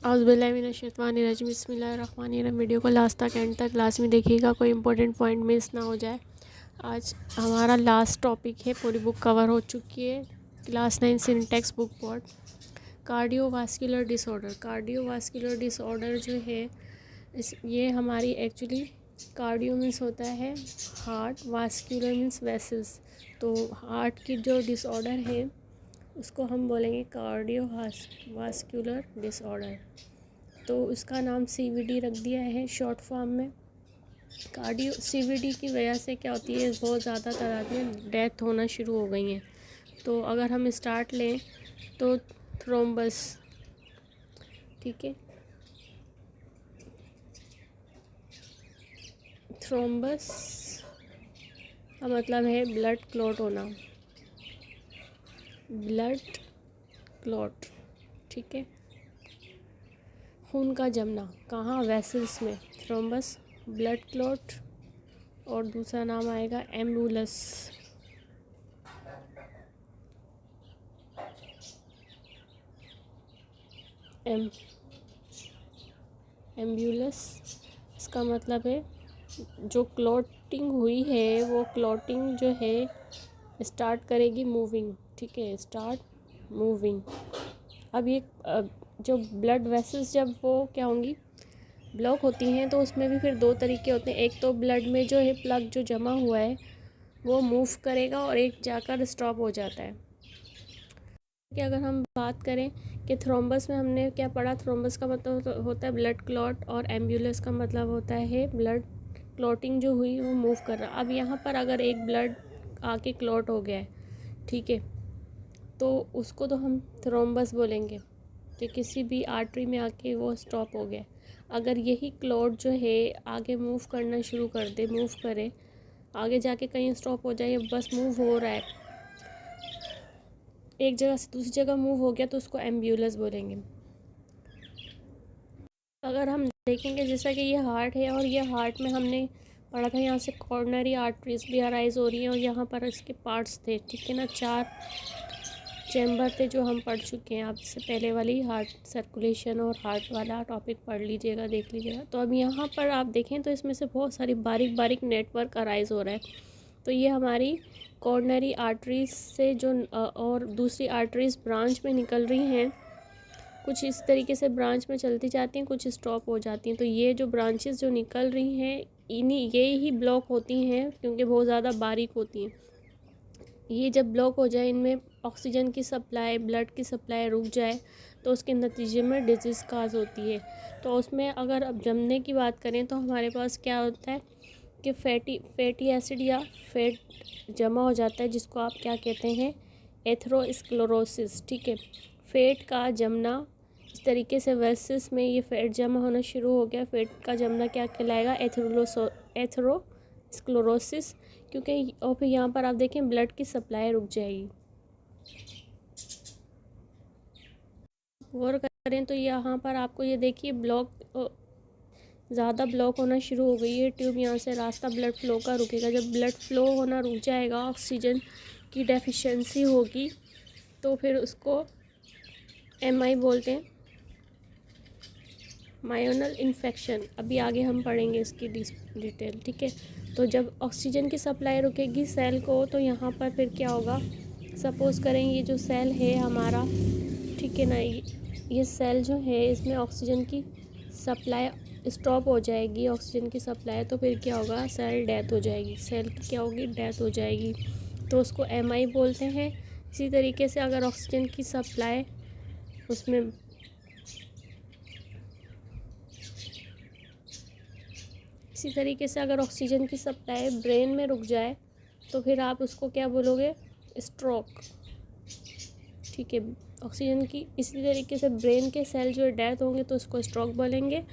औज़ुबिल्लाहिमिनश्शैतानिर्रजीम बिस्मिल्लाहिर्रहमानिर्रहीम। वीडियो को लास्ट तक एंड तक क्लास में देखिएगा, कोई इंपॉर्टेंट पॉइंट मिस ना हो जाए। आज हमारा लास्ट टॉपिक है, पूरी बुक कवर हो चुकी है। क्लास 9 सिंटेक्स बुक पॉट। Cardiovascular disorder. कार्डियोवास्कुलर डिसऑर्डर जो है ये हमारी एक्चुअली कार्डियो मीन्स होता है हार्ट, वास्कुलर मीन्स वेसल्स। तो हार्ट की जो डिसऑर्डर है उसको हम बोलेंगे कार्डियोवास्कुलर डिसऑर्डर। तो उसका नाम सीवीडी रख दिया है शॉर्ट फॉर्म में। कार्डियो सीवीडी की वजह से क्या होती है, बहुत ज़्यादा तादाद में डेथ होना शुरू हो गई हैं। तो अगर हम स्टार्ट लें तो थ्रोम्बस, ठीक है, थ्रोम्बस का मतलब है ब्लड क्लॉट होना, ब्लड क्लॉट, ठीक है, खून का जमना। कहाँ? वेसल्स में। थ्रोम्बस, ब्लड क्लॉट, और दूसरा नाम आएगा एम्बुलस। एम्बुलस इसका मतलब है जो क्लॉटिंग हुई है वो क्लॉटिंग जो है स्टार्ट करेगी मूविंग, ठीक है, स्टार्ट मूविंग। अब ये जो ब्लड वेसल्स जब वो क्या होंगी, ब्लॉक होती हैं, तो उसमें भी फिर दो तरीके होते हैं। एक तो ब्लड में जो है प्लग जो जमा हुआ है वो मूव करेगा और एक जाकर स्टॉप हो जाता है। कि अगर हम बात करें कि थ्रोम्बस में हमने क्या पढ़ा, थ्रोम्बस का मतलब होता है ब्लड क्लॉट, और एम्बुलेंस का मतलब होता है ब्लड क्लॉटिंग जो हुई वो मूव कर रहा। अब यहाँ पर अगर एक ब्लड आके क्लॉट हो गया है, ठीक है, तो उसको तो हम थ्रोम्बस बोलेंगे कि किसी भी आर्टरी में आके वो स्टॉप हो गया। अगर यही क्लॉट जो है आगे मूव करना शुरू कर दे, मूव करे, आगे जाके कहीं स्टॉप हो जाए, बस मूव हो रहा है, एक जगह से दूसरी जगह मूव हो गया, तो उसको एम्बुलेंस बोलेंगे। अगर हम देखेंगे जैसा कि ये हार्ट है और ये हार्ट में हमने पढ़ा था यहाँ से कॉर्नरी आर्टरीज भी अराइज हो रही हैं और यहाँ पर इसके पार्ट्स थे, ठीक है ना, 4 चैम्बर थे जो हम पढ़ चुके हैं। आप इससे पहले वाली हार्ट सर्कुलेशन और हार्ट वाला टॉपिक पढ़ लीजिएगा, देख लीजिएगा। तो अब यहाँ पर आप देखें तो इसमें से बहुत सारी बारीक बारीक नेटवर्क अराइज हो रहा है। तो ये हमारी कॉर्नरी आर्टरीज से जो और दूसरी आर्टरीज ब्रांच में निकल रही हैं, कुछ इस तरीके से ब्रांच में चलती जाती हैं, कुछ स्टॉप हो जाती हैं। तो ये जो ब्रांचेस जो निकल रही हैं इन्हीं ये ही ब्लॉक होती हैं क्योंकि बहुत ज़्यादा बारीक होती हैं। ये जब ब्लॉक हो जाए, इनमें ऑक्सीजन की सप्लाई, ब्लड की सप्लाई रुक जाए, तो उसके नतीजे में डिजीज़ काज होती है। तो उसमें अगर अब जमने की बात करें तो हमारे पास क्या होता है कि फैटी एसिड या फैट जमा हो जाता है, जिसको आप क्या कहते हैं, एथेरोस्क्लेरोसिस, ठीक है, फैट का जमना। इस तरीके से वेसल्स में ये फैट जमा होना शुरू हो गया, फैट का जमना क्या कहलाएगा, एथेरोस्क्लेरोसिस। क्योंकि और फिर यहाँ पर आप देखें ब्लड की सप्लाई रुक जाएगी। गौर करें तो यहाँ पर आपको ये देखिए ब्लॉक ज़्यादा ब्लॉक होना शुरू हो गई है ट्यूब, यहाँ से रास्ता ब्लड फ्लो का रुकेगा। जब ब्लड फ्लो होना रुक जाएगा, ऑक्सीजन की डेफिशिएंसी होगी, तो फिर उसको एमआई बोलते हैं, मायोनल इन्फेक्शन। अभी आगे हम पढ़ेंगे इसकी डिटेल, ठीक है। तो जब ऑक्सीजन की सप्लाई रुकेगी सेल को, तो यहाँ पर फिर क्या होगा, सपोज़ करें ये जो सेल है हमारा, ठीक है ना, ये सेल जो है इसमें ऑक्सीजन की सप्लाई स्टॉप हो जाएगी, ऑक्सीजन की सप्लाई, तो फिर क्या होगा, सेल डेथ हो जाएगी, सेल की क्या होगी, डेथ हो जाएगी। तो उसको एमआई बोलते हैं। इसी तरीके से अगर ऑक्सीजन की सप्लाई उसमें इसी तरीके से अगर ऑक्सीजन की सप्लाई ब्रेन में रुक जाए, तो फिर आप उसको क्या बोलोगे, स्ट्रोक, ठीक है। ऑक्सीजन की इसी तरीके से ब्रेन के सेल जो डेथ होंगे तो उसको स्ट्रोक बोलेंगे।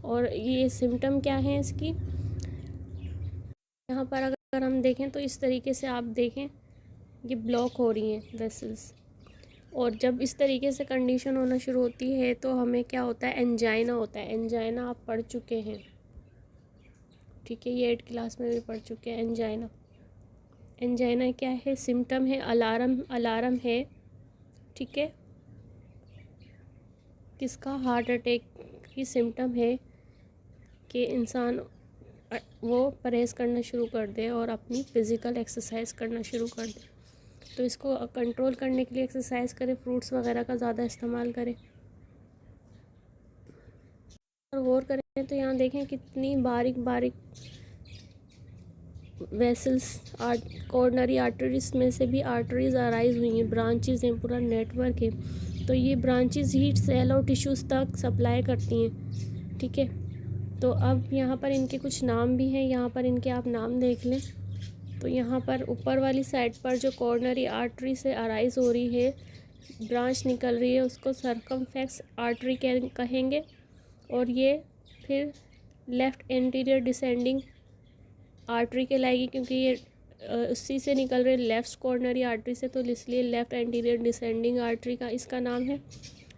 और ये सिम्टम क्या है इसकी, यहाँ पर अगर हम देखें तो इस तरीके से आप देखें ये ब्लॉक हो रही हैं वेसल्स, और जब इस तरीके से कंडीशन होना शुरू होती है तो हमें क्या होता है, एंजाइना होता है। एंजाइना आप पढ़ चुके हैं, ठीक है, ये 8 क्लास में भी पढ़ चुके हैं एंजाइना। एंजाइना क्या है, सिम्टम है, अलार्म है, ठीक है। किसका हार्ट अटैक की सिम्टम है कि इंसान वो परहेज़ करना शुरू कर दे और अपनी फ़िज़िकल एक्सरसाइज करना शुरू कर दे। तो इसको कंट्रोल करने के लिए एक्सरसाइज करें, फ्रूट्स वगैरह का ज़्यादा इस्तेमाल करें। और गौर करें तो यहाँ देखें कितनी बारीक बारीक वेसल्स कोरोनरी आर्टरीज में से भी आर्टरीज अराइज हुई हैं, ब्रांचेज हैं, पूरा नेटवर्क है। तो ये ब्रांचेज हीट सेल और टिश्यूज़ तक सप्लाई करती हैं, ठीक है। तो अब यहाँ पर इनके कुछ नाम भी हैं, यहाँ पर इनके आप नाम देख लें। तो यहाँ पर ऊपर वाली साइड पर जो कोरोनरी आर्टरी से अराइज हो रही है, ब्रांच निकल रही है, उसको सर्कमफ्लेक्स आर्टरी कहेंगे। और ये फिर लेफ़्ट एंटीरियर डिसेंडिंग आर्टरी कहलाएगी, क्योंकि ये उसी से निकल रहे लेफ़्ट कोरोनरी आर्टरी से, तो इसलिए लेफ़्ट एंटीरियर डिसेंडिंग आर्टरी का इसका नाम है।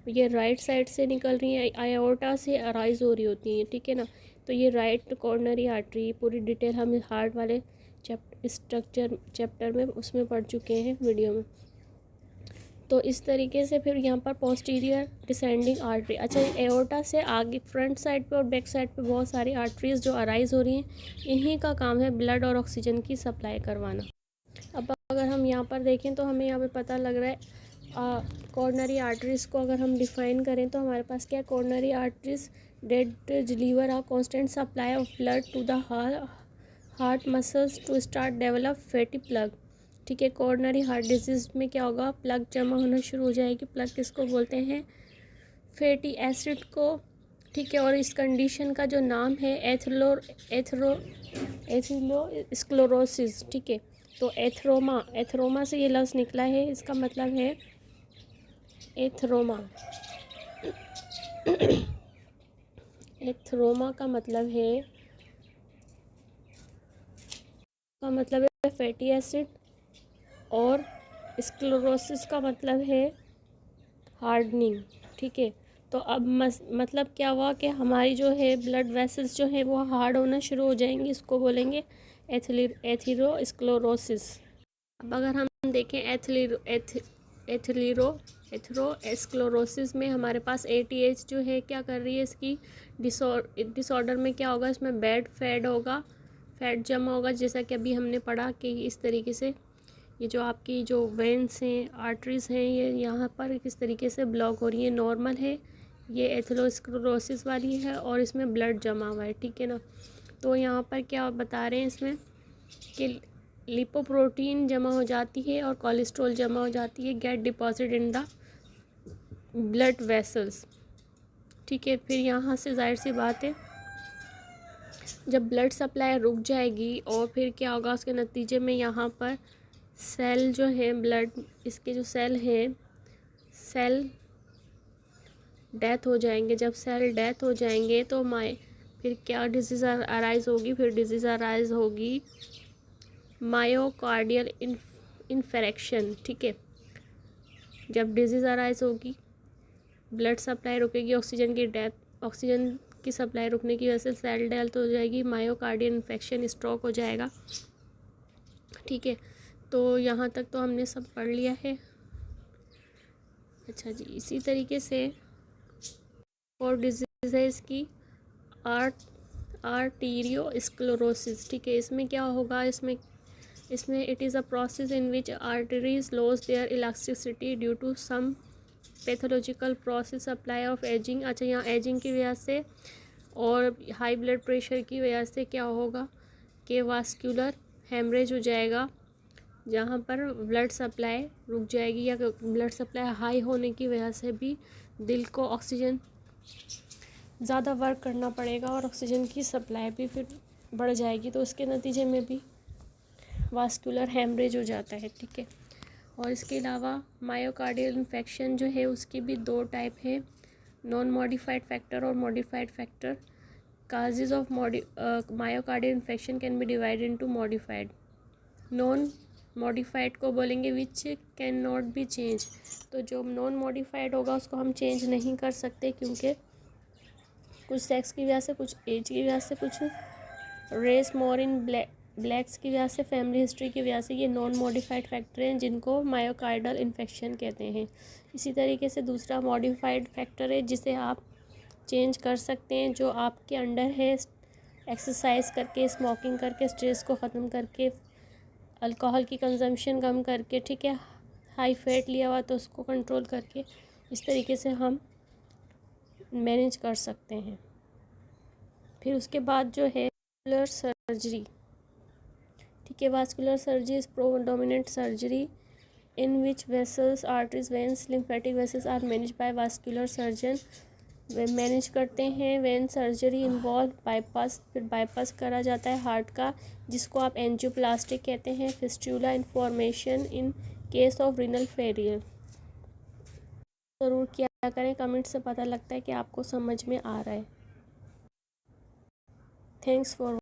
ये राइट साइड से निकल रही है, आयोर्टा से अराइज हो रही होती हैं, ठीक है ना। तो ये राइट कोरोनरी आर्टरी, पूरी डिटेल हम हार्ट वाले चैप्टर में उसमें पढ़ चुके हैं वीडियो में। तो इस तरीके से फिर यहाँ पर पोस्टीरियर डिसेंडिंग आर्टरी। अच्छा, एओर्टा से आगे फ्रंट साइड पे और बैक साइड पे बहुत सारी आर्टरीज जो अराइज हो रही हैं, इन्हीं का काम है ब्लड और ऑक्सीजन की सप्लाई करवाना। अब अगर हम यहाँ पर देखें तो हमें यहाँ पे पता लग रहा है कोरोनरी आर्टरीज को अगर हम डिफाइन करें तो हमारे पास क्या है, coronary arteries that deliver a constant supply of blood to the heart muscles to start develop fatty plug, ठीक है। कोरोनरी हार्ट डिजीज़ में क्या होगा, प्लग जमा होना शुरू हो जाएगी। प्लग किसको बोलते हैं, फैटी एसिड को, ठीक है। और इस कंडीशन का जो नाम है एथेरोस्क्लेरोसिस, ठीक है। तो एथरोमा से ये लफ्ज़ निकला है, इसका मतलब है एथरोमा। एथरोमा का मतलब है फैटी एसिड, और स्क्लेरोसिस का मतलब है हार्डनिंग, ठीक है। तो अब मतलब क्या हुआ कि हमारी जो है ब्लड वेसल्स जो है वो हार्ड होना शुरू हो जाएंगी, इसको बोलेंगे एथेरोस्क्लेरोसिस। अब अगर हम देखें एथेरोस्क्लेरोसिस में हमारे पास ATH जो है क्या कर रही है, इसकी डिसऑर्डर में क्या होगा, इसमें बैड फैट होगा, फैट जमा होगा, जैसा कि अभी हमने पढ़ा कि इस तरीके से ये जो आपकी जो वेंस हैं, आर्टरीज़ हैं, ये यहाँ पर किस तरीके से ब्लॉक हो रही है, नॉर्मल है, ये एथेरोस्क्लेरोसिस वाली है और इसमें ब्लड जमा हुआ है, ठीक है ना। तो यहाँ पर क्या बता रहे हैं इसमें कि लिपोप्रोटीन जमा हो जाती है और कोलेस्ट्रॉल जमा हो जाती है, get deposit in the blood vessels, ठीक है। फिर यहाँ से जाहिर सी बात है जब ब्लड सप्लाई रुक जाएगी और फिर क्या होगा, उसके नतीजे में यहाँ पर सेल जो है ब्लड, इसके जो सेल हैं, सेल डेथ हो जाएंगे। जब सेल डेथ हो जाएंगे तो फिर क्या डिजीज़ अराइज होगी, फिर डिजीज़ अराइज होगी मायोकार्डियल इन्फेक्शन, ठीक है। जब डिजीज़ अराइज होगी, ब्लड सप्लाई रुकेगी, ऑक्सीजन की सप्लाई रुकने की वजह से सेल डेथ हो जाएगी, मायोकार्डियल इन्फेक्शन, स्ट्रोक हो जाएगा, ठीक है। तो यहाँ तक तो हमने सब पढ़ लिया है। अच्छा जी, इसी तरीके से और डिजीज़ है इसकी आर्टीरियोस्क्लेरोसिस, ठीक है। इसमें क्या होगा, इसमें it is a process in which arteries loss their elasticity due to some pathological process, supply of ageing. अच्छा, यहाँ एजिंग की वजह से और हाई ब्लड प्रेशर की वजह से क्या होगा कि वास्कुलर हेमरेज हो जाएगा, जहाँ पर ब्लड सप्लाई रुक जाएगी, या ब्लड सप्लाई हाई होने की वजह से भी दिल को ऑक्सीजन ज़्यादा वर्क करना पड़ेगा और ऑक्सीजन की सप्लाई भी फिर बढ़ जाएगी, तो उसके नतीजे में भी वास्कुलर हेमरेज हो जाता है, ठीक है। और इसके अलावा मायोकार्डियल इन्फेक्शन जो है उसकी भी 2 टाइप है, नॉन मॉडिफाइड फैक्टर और modified factor. Causes of myocardial infection can be divided into modified. Non modified को बोलेंगे which can not be change. तो जो नॉन मॉडिफाइड होगा उसको हम चेंज नहीं कर सकते, क्योंकि कुछ सेक्स की वजह से, कुछ एज की वजह से, कुछ रेस मोर इन ब्लैक्स की वजह से, फैमिली हिस्ट्री की वजह से ये नॉन मॉडिफाइड फैक्टर हैं जिनको मायोकार्डल इन्फेक्शन कहते हैं। इसी तरीके से दूसरा मॉडिफाइड फैक्टर है जिसे आप चेंज कर सकते हैं, जो आपके अंडर है, एक्सरसाइज करके, स्मोकिंग करके, स्ट्रेस को ख़त्म करके, अल्कोहल की कंजम्पशन कम करके, ठीक है, हाई फैट लिया हुआ तो उसको कंट्रोल करके, इस तरीके से हम मैनेज कर सकते हैं। फिर उसके बाद जो है वास्कुलर सर्जरी, ठीक है। Vascular surgery is predominant surgery in which vessels, arteries, veins, lymphatic vessels are manage by vascular surgeon. वे मैनेज करते हैं। वेन सर्जरी इन्वॉल्व बाईपास, फिर बाईपास करा जाता है हार्ट का, जिसको आप एंजियोप्लास्टिक कहते हैं। Fistula information in case of renal failure. ज़रूर किया करें, कमेंट से पता लगता है कि आपको समझ में आ रहा है। Thanks for